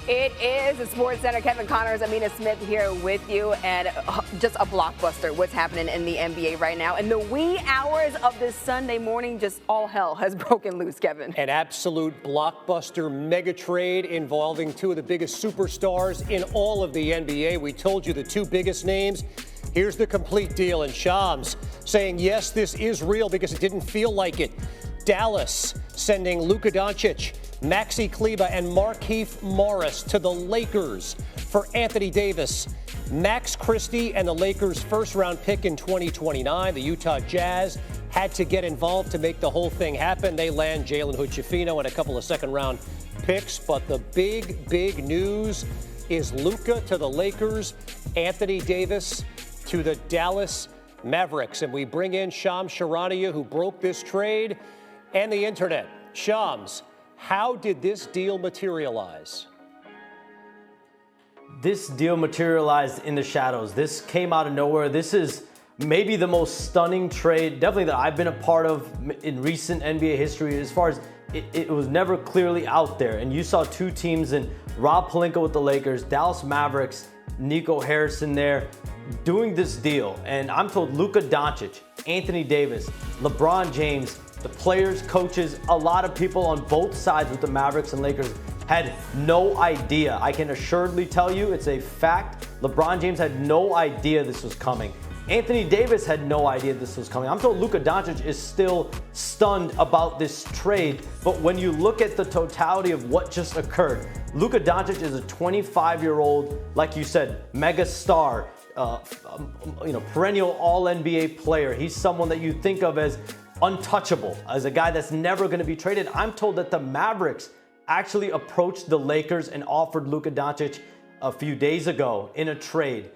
It is the Sports Center. Kevin Connors, Amina Smith here with you, and just a blockbuster. What's happening in the NBA right now? In the wee hours of this Sunday morning, just all hell has broken loose, Kevin. An absolute blockbuster mega trade involving two of the biggest superstars in all of the NBA. We told you the two biggest names. Here's the complete deal. And Shams saying, yes, this is real because it didn't feel like it. Dallas sending Luka Doncic, Maxi Kleber, and Markieff Morris to the Lakers for Anthony Davis. Max Christie and the Lakers' first-round pick in 2029. The Utah Jazz had to get involved to make the whole thing happen. They land Jalen Hood-Schifino and a couple of second-round picks. But the big news is Luka to the Lakers, Anthony Davis to the Dallas Mavericks. And we bring in Shams Charania, who broke this trade, and the internet. Shams, how did this deal materialize? This deal materialized in the shadows. This came out of nowhere. This is maybe the most stunning trade, definitely that I've been a part of in recent NBA history, as far as it was never clearly out there. And you saw two teams in Rob Pelinka with the Lakers, Dallas Mavericks, Nico Harrison there, doing this deal. And I'm told Luka Doncic, Anthony Davis, LeBron James, the players, coaches, a lot of people on both sides with the Mavericks and Lakers had no idea. I can assuredly tell you it's a fact. LeBron James had no idea this was coming. Anthony Davis had no idea this was coming. I'm told Luka Doncic is still stunned about this trade, but when you look at the totality of what just occurred, Luka Doncic is a 25-year-old, like you said, mega star, perennial All-NBA player. He's someone that you think of as untouchable, as a guy that's never going to be traded. I'm told that the Mavericks actually approached the Lakers and offered Luka Doncic a few days ago in a trade.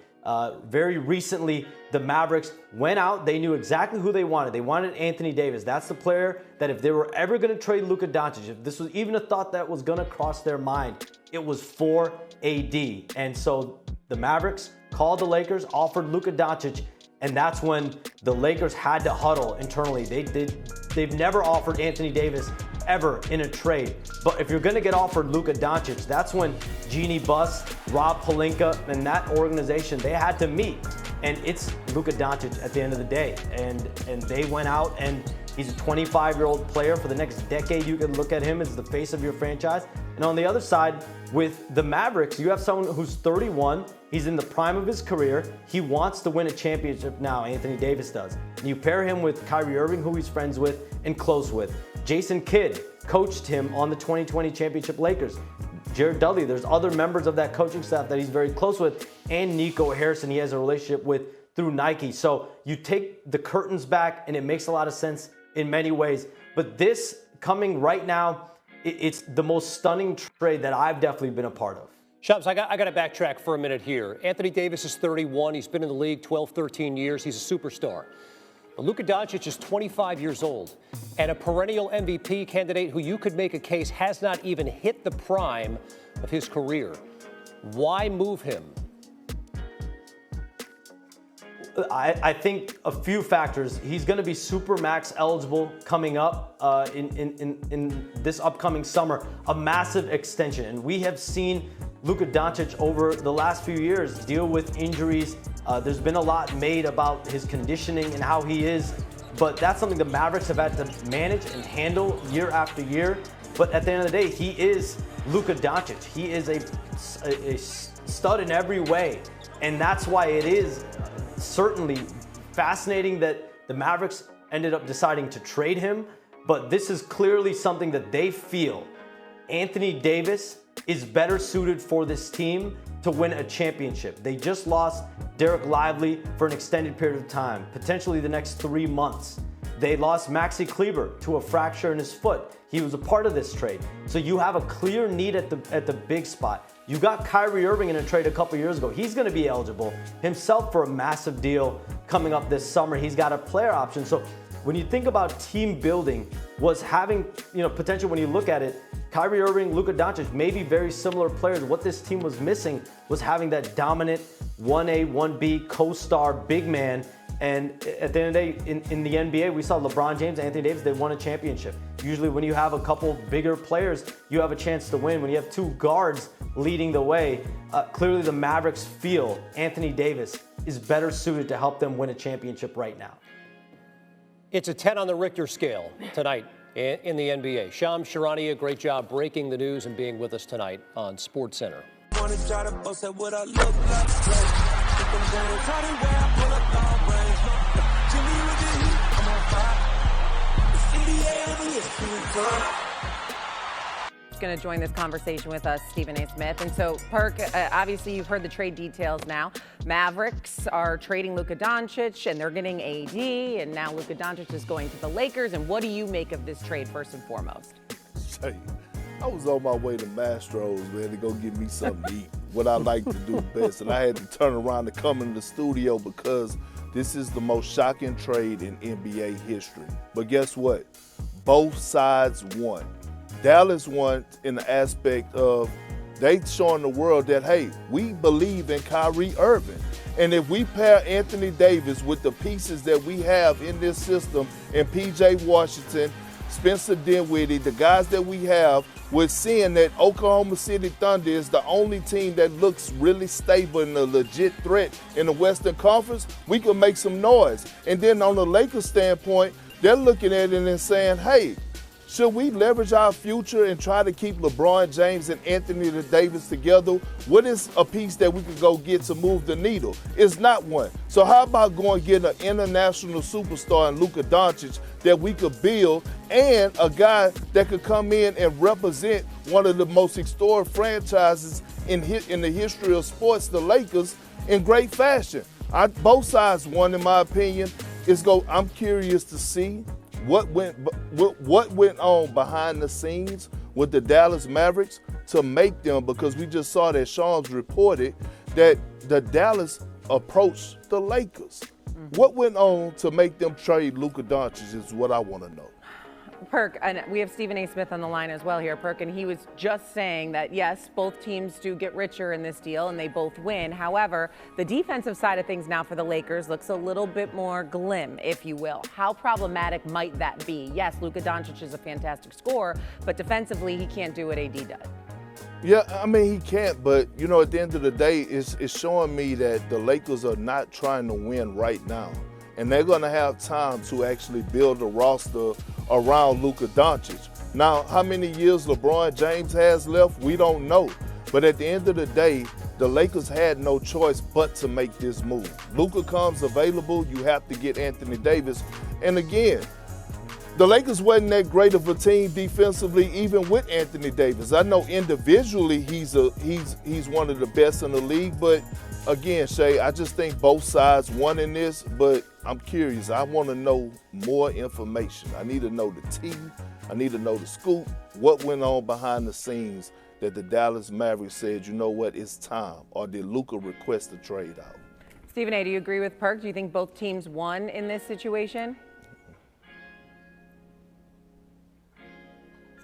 Very recently, the Mavericks went out. They knew exactly who they wanted. They wanted Anthony Davis. That's the player that if they were ever going to trade Luka Doncic, if this was even a thought that was going to cross their mind, it was for AD. And so the Mavericks called the Lakers, offered Luka Doncic, and that's when the Lakers had to huddle internally. They've never offered Anthony Davis ever in a trade. But if you're going to get offered Luka Doncic, that's when Jeannie Buss, Rob Pelinka, and that organization, they had to meet. And it's Luka Doncic at the end of the day. And they went out, and he's a 25-year-old player. For the next decade, you can look at him as the face of your franchise. And on the other side, with the Mavericks, you have someone who's 31. He's in the prime of his career. He wants to win a championship now, Anthony Davis does. And you pair him with Kyrie Irving, who he's friends with and close with. Jason Kidd coached him on the 2020 championship Lakers. Jared Dudley, there's other members of that coaching staff that he's very close with, and Nico Harrison he has a relationship with through Nike. So you take the curtains back, and it makes a lot of sense in many ways. But this coming right now, it's the most stunning trade that I've definitely been a part of. Shams, I got to backtrack for a minute here. Anthony Davis is 31. He's been in the league 12, 13 years. He's a superstar. But Luka Doncic is 25 years old and a perennial MVP candidate who you could make a case has not even hit the prime of his career. Why move him? I think a few factors. He's going to be Supermax eligible coming up in this upcoming summer, a massive extension. And we have seen Luka Doncic over the last few years deal with injuries. There's been a lot made about his conditioning and how he is, but that's something the Mavericks have had to manage and handle year after year. But at the end of the day, he is Luka Doncic. He is a stud in every way, and that's why it is certainly fascinating that the Mavericks ended up deciding to trade him, but this is clearly something that they feel Anthony Davis is better suited for this team to win a championship. They just lost Derek Lively for an extended period of time, potentially the next 3 months. They lost Maxi Kleber to a fracture in his foot. He was a part of this trade. So you have a clear need at the big spot. You got Kyrie Irving in a trade a couple years ago. He's going to be eligible himself for a massive deal coming up this summer. He's got a player option. So when you think about team building, was having potential when you look at it, Kyrie Irving, Luka Doncic, maybe very similar players. What this team was missing was having that dominant 1A, 1B co-star big man. And at the end of the day, in the NBA, we saw LeBron James, Anthony Davis, they won a championship. Usually when you have a couple bigger players, you have a chance to win. When you have two guards leading the way, clearly the Mavericks feel Anthony Davis is better suited to help them win a championship right now. It's a 10 on the Richter scale tonight in the NBA. Shams Charania, great job breaking the news and being with us tonight on SportsCenter. Going to join this conversation with us, Stephen A. Smith. And so, Perk, obviously you've heard the trade details now. Mavericks are trading Luka Doncic, and they're getting AD, and now Luka Doncic is going to the Lakers. And what do you make of this trade, first and foremost? I was on my way to Mastro's, man, to go get me something to eat, what I like to do best. And I had to turn around to come into the studio because this is the most shocking trade in NBA history. But guess what? Both sides won. Dallas won in the aspect of they showing the world that, hey, we believe in Kyrie Irving. And if we pair Anthony Davis with the pieces that we have in this system, and P.J. Washington, Spencer Dinwiddie, the guys that we have, we're seeing that Oklahoma City Thunder is the only team that looks really stable and a legit threat in the Western Conference, we can make some noise. And then on the Lakers standpoint, they're looking at it and saying, hey, should we leverage our future and try to keep LeBron James and Anthony Davis together? What is a piece that we could go get to move the needle? It's not one. So how about going get an international superstar in Luka Doncic that we could build, and a guy that could come in and represent one of the most historic franchises in the history of sports, the Lakers, in great fashion? Both sides won, in my opinion. I'm curious to see what went on behind the scenes with the Dallas Mavericks to make them, because we just saw that Shams reported that the Dallas approached the Lakers. What went on to make them trade Luka Doncic is what I want to know. Perk, and we have Stephen A. Smith on the line as well here, Perk, and he was just saying that, yes, both teams do get richer in this deal and they both win. However, the defensive side of things now for the Lakers looks a little bit more glim, if you will. How problematic might that be? Yes, Luka Doncic is a fantastic scorer, but defensively he can't do what AD does. Yeah, I mean, he can't, but, you know, at the end of the day, it's showing me that the Lakers are not trying to win right now. And they're going to have time to actually build a roster around Luka Doncic. Now, how many years LeBron James has left, we don't know. But at the end of the day, the Lakers had no choice but to make this move. Luka comes available, you have to get Anthony Davis. And again, the Lakers wasn't that great of a team defensively, even with Anthony Davis. I know individually he's one of the best in the league, but again, Shay, I just think both sides won in this, but I'm curious. I want to know more information. I need to know the tea. I need to know the scoop. What went on behind the scenes that the Dallas Mavericks said, you know what, it's time? Or did Luka request a trade out? Stephen A., do you agree with Perk? Do you think both teams won in this situation?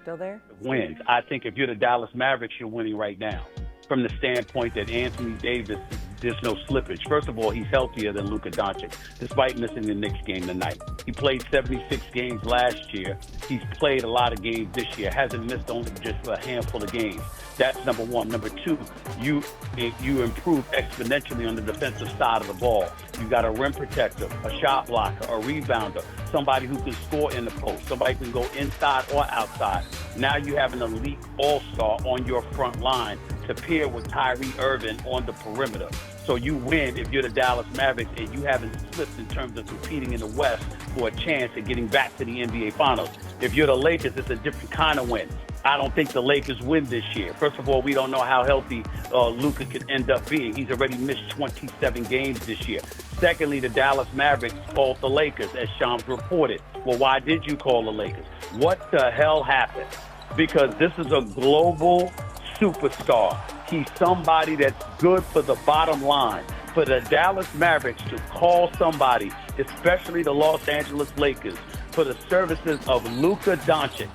Still there? Wins. I think if you're the Dallas Mavericks, you're winning right now. From the standpoint that Anthony Davis, there's no slippage. First of all, he's healthier than Luka Doncic, despite missing the Knicks game tonight. He played 76 games last year. He's played a lot of games this year. Hasn't missed only just a handful of games. That's number one. Number two, you improve exponentially on the defensive side of the ball. You got a rim protector, a shot blocker, a rebounder, somebody who can score in the post, somebody who can go inside or outside. Now you have an elite all-star on your front line to pair with Kyrie Irving on the perimeter. So you win if you're the Dallas Mavericks and you haven't slipped in terms of competing in the West for a chance at getting back to the NBA Finals. If you're the Lakers, it's a different kind of win. I don't think the Lakers win this year. First of all, we don't know how healthy Luka could end up being. He's already missed 27 games this year. Secondly, the Dallas Mavericks called the Lakers, as Shams reported. Well, why did you call the Lakers? What the hell happened? Because this is a global superstar. He's somebody that's good for the bottom line. For the Dallas Mavericks to call somebody, especially the Los Angeles Lakers, for the services of Luka Doncic,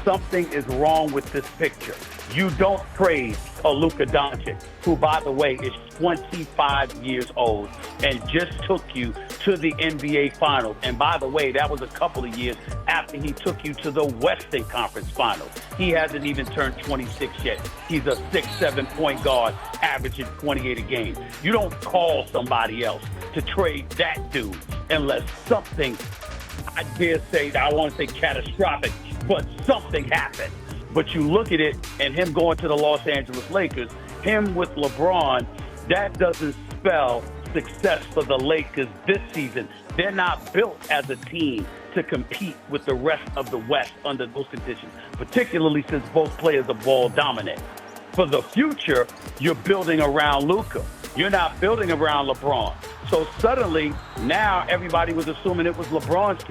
something is wrong with this picture. You don't trade a Luka Doncic, who, by the way, is 25 years old and just took you to the NBA Finals. And by the way, that was a couple of years after he took you to the Western Conference Finals. He hasn't even turned 26 yet. He's a 6'7" point guard, averaging 28 a game. You don't call somebody else to trade that dude unless something, I dare say, I want to say catastrophic, but something happened. But you look at it, and him going to the Los Angeles Lakers, him with LeBron, that doesn't spell success for the Lakers this season. They're not built as a team to compete with the rest of the West under those conditions, particularly since both players are ball dominant. For the future, you're building around Luka. You're not building around LeBron. So suddenly, now everybody was assuming it was LeBron's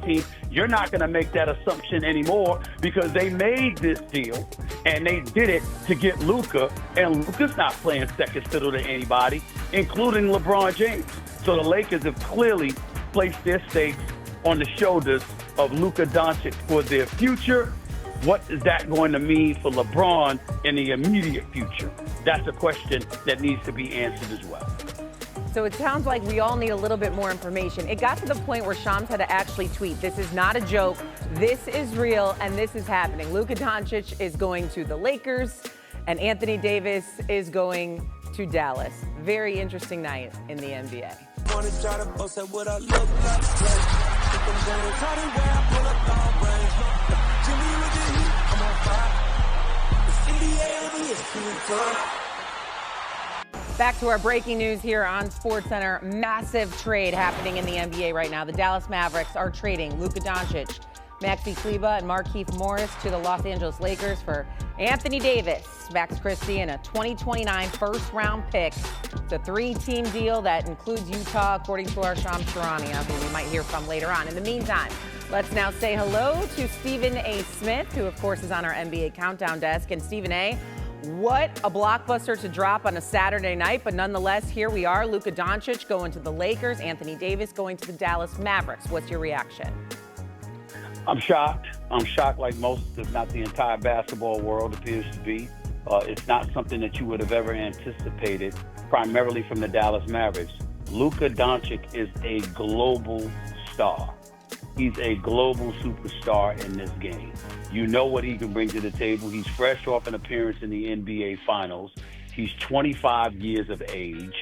team. You're not going to make that assumption anymore because they made this deal and they did it to get Luka, and Luka's not playing second fiddle to anybody, including LeBron James. So the Lakers have clearly placed their stakes on the shoulders of Luka Doncic for their future. What is that going to mean for LeBron in the immediate future? That's a question that needs to be answered as well. So it sounds like we all need a little bit more information. It got to the point where Shams had to actually tweet, this is not a joke, this is real, and this is happening. Luka Doncic is going to the Lakers, and Anthony Davis is going to Dallas. Very interesting night in the NBA. Back to our breaking news here on SportsCenter. Massive trade happening in the NBA right now. The Dallas Mavericks are trading Luka Doncic, Maxi Kleber, and Markieff Morris to the Los Angeles Lakers for Anthony Davis, Max Christie, and a 2029 first-round pick. It's a 3-team deal that includes Utah, according to our Charania, who we might hear from later on. In the meantime, let's now say hello to Stephen A. Smith, who, of course, is on our NBA Countdown desk. And Stephen A., what a blockbuster to drop on a Saturday night, but nonetheless, here we are. Luka Doncic going to the Lakers, Anthony Davis going to the Dallas Mavericks. What's your reaction? I'm shocked. I'm shocked like most, if not the entire basketball world appears to be. It's not something that you would have ever anticipated, primarily from the Dallas Mavericks. Luka Doncic is a global star. He's a global superstar in this game. You know what he can bring to the table. He's fresh off an appearance in the NBA Finals. He's 25 years of age.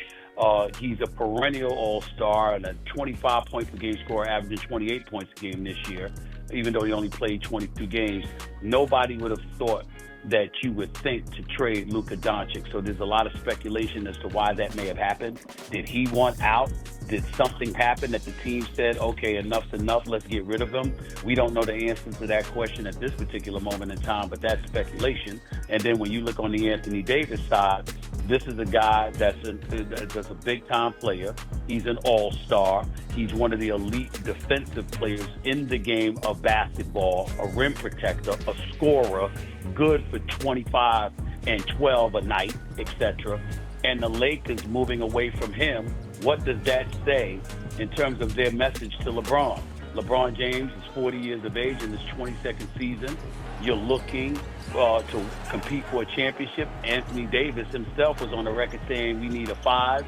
He's a perennial all-star and a 25 points per game scorer, averaging 28 points a game this year, even though he only played 22 games. Nobody would have thought that you would think to trade Luka Doncic. So there's a lot of speculation as to why that may have happened. Did he want out? Did something happen that the team said, okay, enough's enough, let's get rid of him? We don't know the answer to that question at this particular moment in time, but that's speculation. And then when you look on the Anthony Davis side, this is a guy that's a big-time player. He's an all-star. He's one of the elite defensive players in the game of basketball, a rim protector, a scorer, good for 25 and 12 a night, etc. And the Lakers moving away from him, what does that say in terms of their message to LeBron? LeBron James is 40 years of age in his 22nd season. You're looking to compete for a championship. Anthony Davis himself was on the record saying we need a 5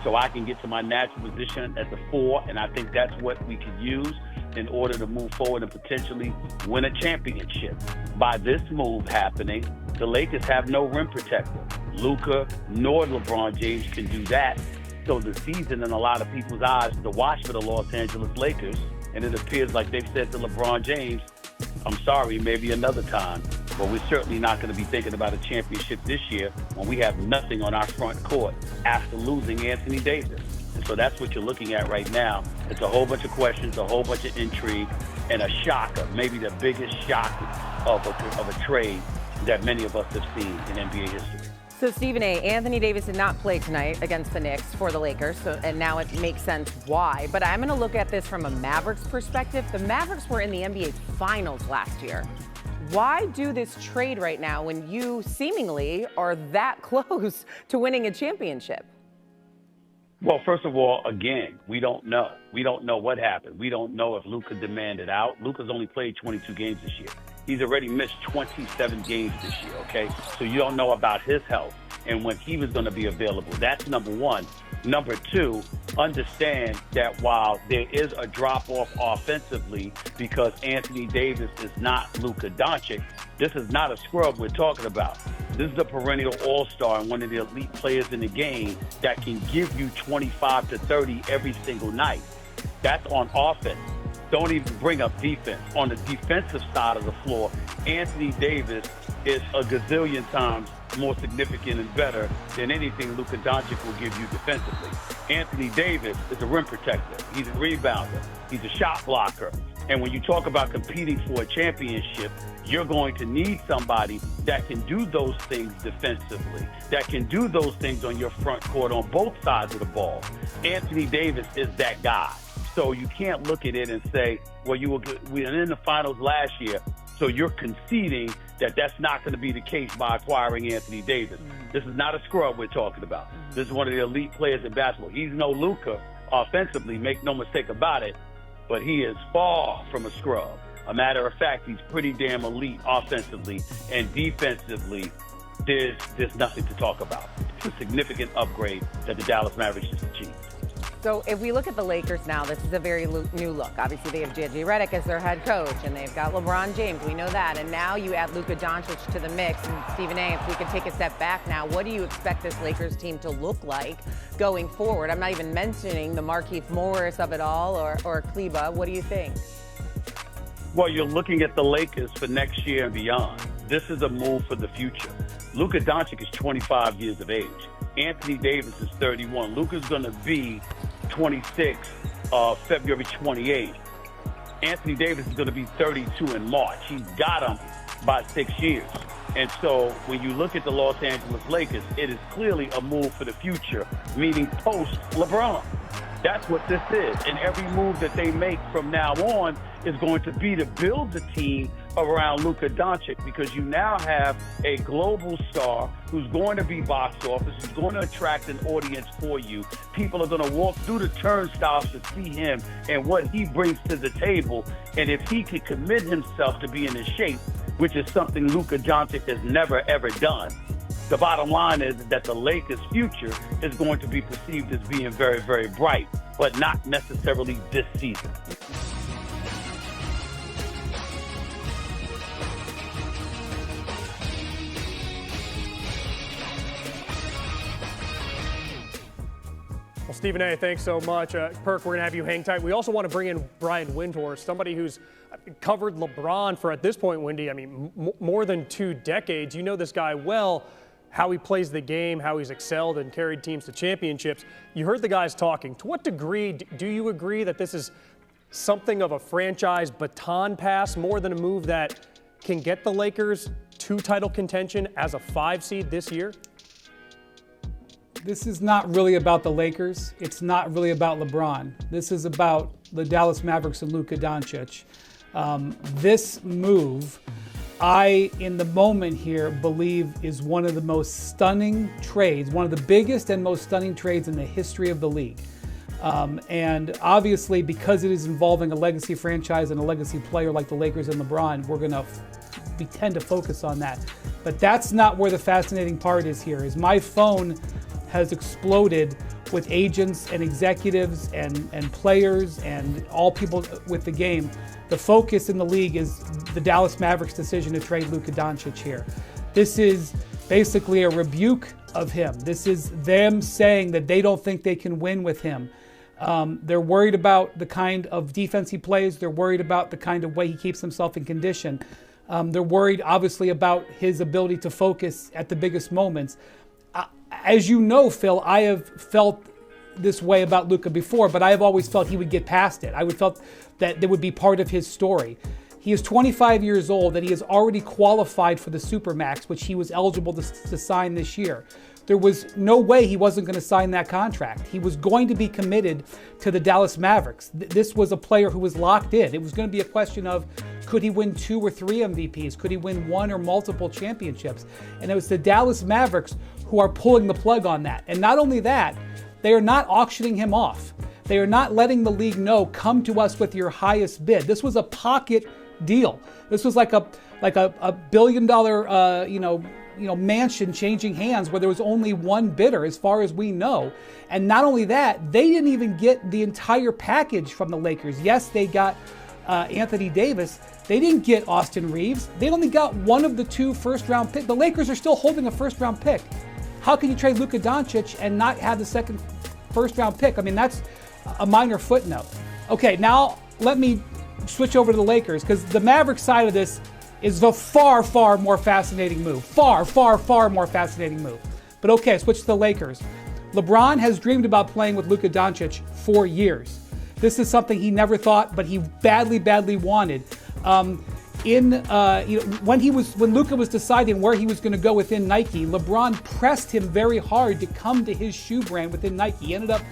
so I can get to my natural position as a 4, and I think that's what we could use in order to move forward and potentially win a championship. By this move happening, the Lakers have no rim protector. Luka nor LeBron James can do that. So the season, in a lot of people's eyes, is the wash for the Los Angeles Lakers. And it appears like they've said to LeBron James, I'm sorry, maybe another time, but we're certainly not going to be thinking about a championship this year when we have nothing on our front court after losing Anthony Davis. And so that's what you're looking at right now. It's a whole bunch of questions, a whole bunch of intrigue, and a shocker, maybe the biggest shock of a trade that many of us have seen in NBA history. So, Stephen A., Anthony Davis did not play tonight against the Knicks for the Lakers, and now it makes sense why. But I'm going to look at this from a Mavericks perspective. The Mavericks were in the NBA Finals last year. Why do this trade right now when you seemingly are that close to winning a championship? Well, first of all, again, we don't know. We don't know what happened. We don't know if Luka demanded out. Luka's only played 22 games this year. He's already missed 27 games this year, okay? So you don't know about his health and when he was going to be available. That's number one. Number two, understand that while there is a drop-off offensively because Anthony Davis is not Luka Doncic, this is not a scrub we're talking about. This is a perennial all-star and one of the elite players in the game that can give you 25 to 30 every single night. That's on offense. Don't even bring up defense. On the defensive side of the floor, Anthony Davis is a gazillion times more significant and better than anything Luka Doncic will give you defensively. Anthony Davis is a rim protector. He's a rebounder. He's a shot blocker. And when you talk about competing for a championship, you're going to need somebody that can do those things defensively, that can do those things on your front court on both sides of the ball. Anthony Davis is that guy. So you can't look at it and say, well, we were in the finals last year, so you're conceding that that's not going to be the case by acquiring Anthony Davis. This is not a scrub we're talking about. This is one of the elite players in basketball. He's no Luka offensively, make no mistake about it, but he is far from a scrub. A matter of fact, he's pretty damn elite offensively, and defensively, there's nothing to talk about. It's a significant upgrade that the Dallas Mavericks just achieved. So if we look at the Lakers now, this is a very new look. Obviously, they have J.J. Redick as their head coach, and they've got LeBron James. We know that. And now you add Luka Doncic to the mix. And Stephen A., if we could take a step back now, what do you expect this Lakers team to look like going forward? I'm not even mentioning the Markieff Morris of it all or Kleba. What do you think? Well, you're looking at the Lakers for next year and beyond. This is a move for the future. Luka Doncic is 25 years of age. Anthony Davis is 31. Luka's going to be 26 February 28th. Anthony Davis is going to be 32 in March. He's got him by 6 years. And so when you look at the Los Angeles Lakers, it is clearly a move for the future, meaning post-LeBron. That's what this is. And every move that they make from now on is going to be to build the team around Luka Doncic, because you now have a global star who's going to be box office, who's going to attract an audience for you. People are going to walk through the turnstiles to see him and what he brings to the table. And if he can commit himself to being in shape, which is something Luka Doncic has never, ever done, the bottom line is that the Lakers' future is going to be perceived as being very, very bright, but not necessarily this season. Well, Stephen A., thanks so much. Perk, we're going to have you hang tight. We also want to bring in Brian Windhorst, somebody who's covered LeBron for, at this point, Windy, more than 2 decades. You know this guy well, how he plays the game, how he's excelled and carried teams to championships. You heard the guys talking. To what degree do you agree that this is something of a franchise baton pass, more than a move that can get the Lakers to title contention as a 5 seed this year? This is not really about the Lakers. It's not really about LeBron. This is about the Dallas Mavericks and Luka Doncic. This move, in the moment here, believe is one of the most stunning trades, one of the biggest and most stunning trades in the history of the league. And obviously, because it is involving a legacy franchise and a legacy player like the Lakers and LeBron, we tend to focus on that. But that's not where the fascinating part is here, is my phone has exploded with agents and executives and players and all people with the game. The focus in the league is the Dallas Mavericks' decision to trade Luka Doncic here. This is basically a rebuke of him. This is them saying that they don't think they can win with him. They're worried about the kind of defense he plays. They're worried about the kind of way he keeps himself in condition. They're worried, obviously, about his ability to focus at the biggest moments. As you know, Phil, I have felt this way about Luka before, but I have always felt he would get past it. I would felt that there would be part of his story. He is 25 years old and he has already qualified for the Supermax, which he was eligible to sign this year. There was no way he wasn't going to sign that contract. He was going to be committed to the Dallas Mavericks. This was a player who was locked in. It was going to be a question of, could he win 2 or 3 MVPs? Could he win 1 or multiple championships? And it was the Dallas Mavericks who are pulling the plug on that. And not only that, they are not auctioning him off. They are not letting the league know, come to us with your highest bid. This was a pocket deal. This was like a $1 billion mansion changing hands where there was only one bidder as far as we know. And not only that, they didn't even get the entire package from the Lakers. Yes, they got Anthony Davis. They didn't get Austin Reeves. They only got one of the 2 first-round picks. The Lakers are still holding a first-round pick. How can you trade Luka Doncic and not have the second first-round pick? I mean, that's a minor footnote. Okay, now let me switch over to the Lakers, because the Mavericks side of this is the far, far more fascinating move. Far, far, far more fascinating move. But okay, switch to the Lakers. LeBron has dreamed about playing with Luka Doncic for years. This is something he never thought, but he badly, badly wanted. When Luka was deciding where he was going to go within Nike, LeBron pressed him very hard to come to his shoe brand within Nike. He ended up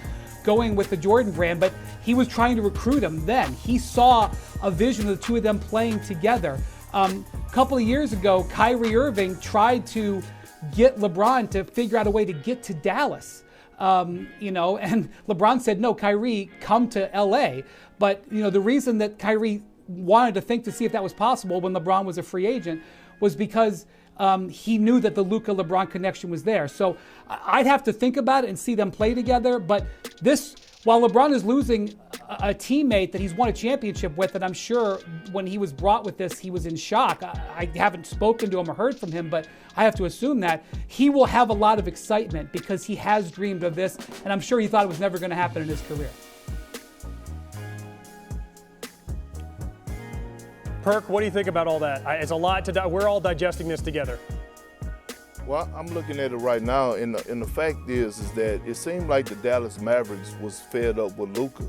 going with the Jordan brand, but he was trying to recruit him then. He saw a vision of the 2 of them playing together. A couple of years ago, Kyrie Irving tried to get LeBron to figure out a way to get to Dallas. And LeBron said, no, Kyrie, come to LA. But, the reason that Kyrie wanted to think to see if that was possible when LeBron was a free agent was because he knew that the Luka LeBron connection was there. So I'd have to think about it and see them play together. But this, while LeBron is losing a teammate that he's won a championship with, and I'm sure when he was brought with this, he was in shock. I haven't spoken to him or heard from him, but I have to assume that he will have a lot of excitement because he has dreamed of this, and I'm sure he thought it was never going to happen in his career. Perk, what do you think about all that? It's a lot we're all digesting this together. Well, I'm looking at it right now, and the fact is that it seemed like the Dallas Mavericks was fed up with Luka.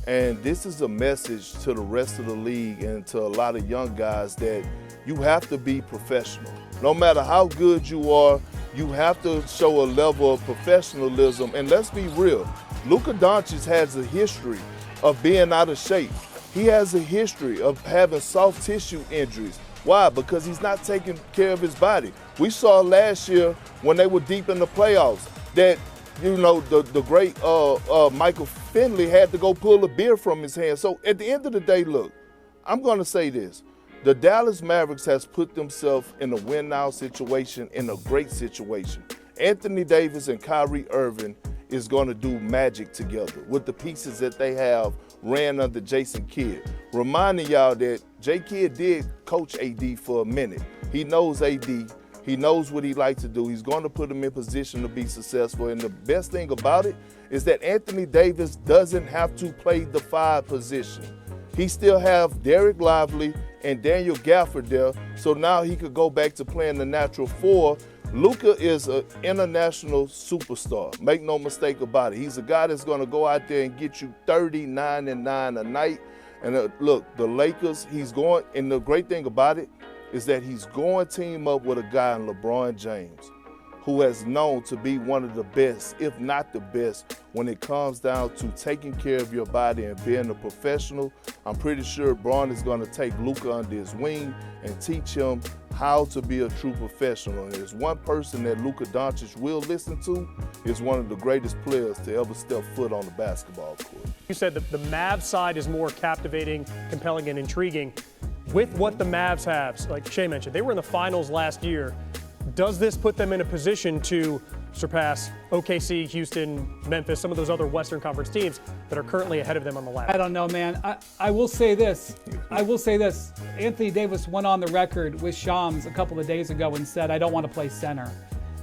And this is a message to the rest of the league and to a lot of young guys that you have to be professional. No matter how good you are, you have to show a level of professionalism. And let's be real, Luka Doncic has a history of being out of shape. He has a history of having soft tissue injuries. Why? Because he's not taking care of his body. We saw last year when they were deep in the playoffs that, the great Michael Finley had to go pull a beer from his hand. So at the end of the day, look, I'm going to say this. The Dallas Mavericks has put themselves in a win-now situation, in a great situation. Anthony Davis and Kyrie Irving is going to do magic together with the pieces that they have ran under Jason Kidd. Reminding y'all that J. Kidd did coach AD for a minute. He knows AD. He knows what he likes to do. He's going to put him in position to be successful. And the best thing about it is that Anthony Davis doesn't have to play the 5 position. He still have Derek Lively and Daniel Gafford there, so now he could go back to playing the natural 4. Luka is an international superstar. Make no mistake about it. He's a guy that's going to go out there and get you 39 and 9 a night. And look, the Lakers, he's going, and the great thing about it is that he's going to team up with a guy in LeBron James, who has known to be one of the best, if not the best, when it comes down to taking care of your body and being a professional. I'm pretty sure Bron is going to take Luka under his wing and teach him how to be a true professional. And there's one person that Luka Doncic will listen to, is one of the greatest players to ever step foot on the basketball court. You said that the Mavs side is more captivating, compelling, and intriguing. With what the Mavs have, like Shea mentioned, they were in the finals last year. Does this put them in a position to surpass OKC, Houston, Memphis, some of those other Western Conference teams that are currently ahead of them on the ladder? I don't know, man. I will say this. Anthony Davis went on the record with Shams a couple of days ago and said, I don't want to play center.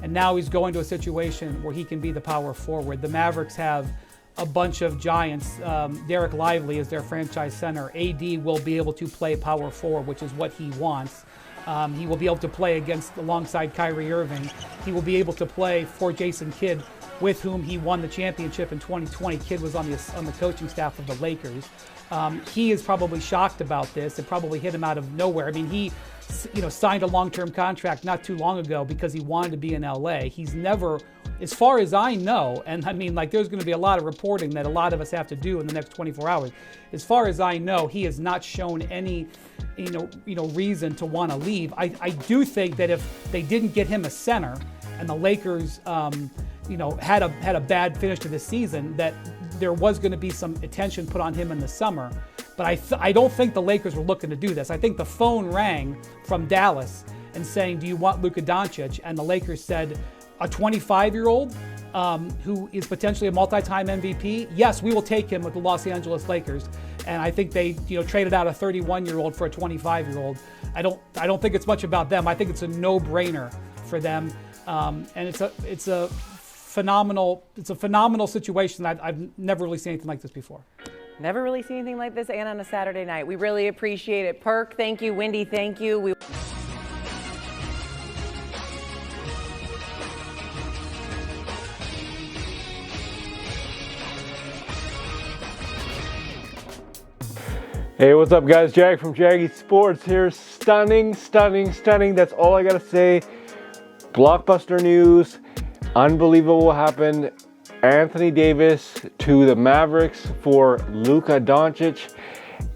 And now he's going to a situation where he can be the power forward. The Mavericks have a bunch of giants. Derek Lively is their franchise center. AD will be able to play power forward, which is what he wants. He will be able to play alongside Kyrie Irving. He will be able to play for Jason Kidd, with whom he won the championship in 2020. Kidd was on the coaching staff of the Lakers. He is probably shocked about this. It probably hit him out of nowhere. I mean, he signed a long-term contract not too long ago because he wanted to be in LA. He's never, as far as I know, and I mean, there's going to be a lot of reporting that a lot of us have to do in the next 24 hours. As far as I know, he has not shown any reason to want to leave. I do think that if they didn't get him a center and the Lakers had a bad finish to the season, that there was going to be some attention put on him in the summer. But I don't think the Lakers were looking to do this. I think the phone rang from Dallas and saying, do you want Luka Doncic? And the Lakers said, a 25-year-old who is potentially a multi-time MVP, yes, we will take him with the Los Angeles Lakers. And I think they, traded out a 31-year-old for a 25-year-old. I don't think it's much about them. I think it's a no-brainer for them, and it's a phenomenal situation. I've never really seen anything like this before. Never really seen anything like this, and on a Saturday night. We really appreciate it. Perk, thank you. Wendy, thank you. Hey, what's up, guys? Jag from Jaggy Sports here. Stunning, stunning, stunning. That's all I gotta say. Blockbuster news. Unbelievable what happened. Anthony Davis to the Mavericks for Luka Doncic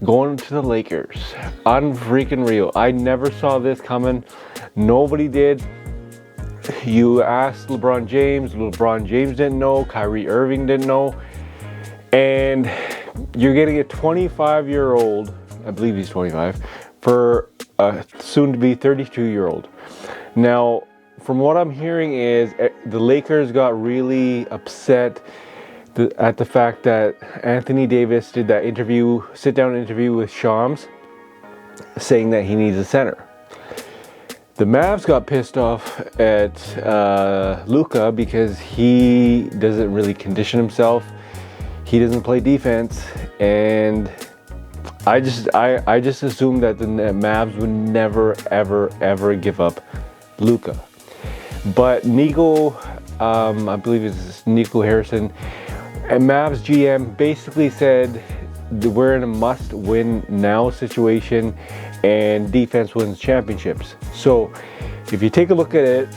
going to the Lakers. Unfreaking real. I never saw this coming. Nobody did. You asked LeBron James. LeBron James didn't know. Kyrie Irving didn't know. And you're getting a 25-year-old, I believe he's 25, for a soon-to-be 32-year-old. Now, from what I'm hearing is the Lakers got really upset at the fact that Anthony Davis did that sit-down interview with Shams, saying that he needs a center. The Mavs got pissed off at Luka because he doesn't really condition himself. He doesn't play defense, and I just assumed that the Mavs would never, ever, ever give up Luka. But Nico, I believe it's Nico Harrison, and Mavs GM basically said we're in a must-win now situation, and defense wins championships. So if you take a look at it,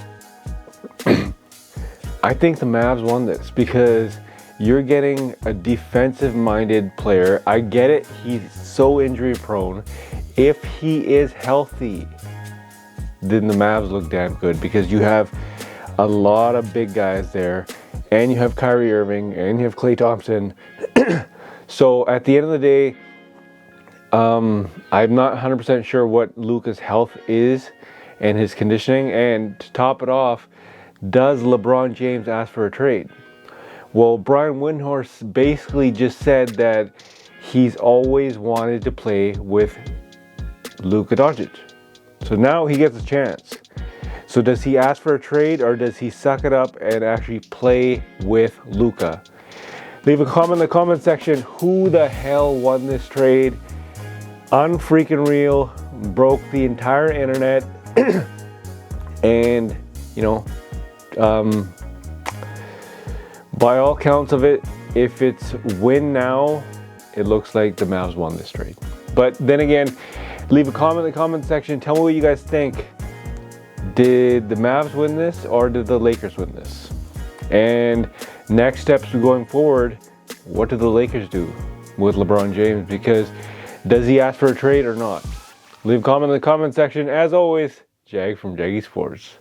I think the Mavs won this because you're getting a defensive-minded player. I get it, he's so injury-prone. If he is healthy, then the Mavs look damn good because you have a lot of big guys there, and you have Kyrie Irving, and you have Klay Thompson. So at the end of the day, I'm not 100% sure what Luka's health is and his conditioning. And to top it off, does LeBron James ask for a trade? Well, Brian Windhorst basically just said that he's always wanted to play with Luka Doncic. So now he gets a chance. So does he ask for a trade, or does he suck it up and actually play with Luka? Leave a comment in the comment section. Who the hell won this trade? Unfreaking real. Broke the entire internet. And, by all counts of it, if it's win now, it looks like the Mavs won this trade. But then again, leave a comment in the comment section. Tell me what you guys think. Did the Mavs win this, or did the Lakers win this? And next steps going forward, what do the Lakers do with LeBron James? Because does he ask for a trade or not? Leave a comment in the comment section. As always, Jag from Jaggy Sports.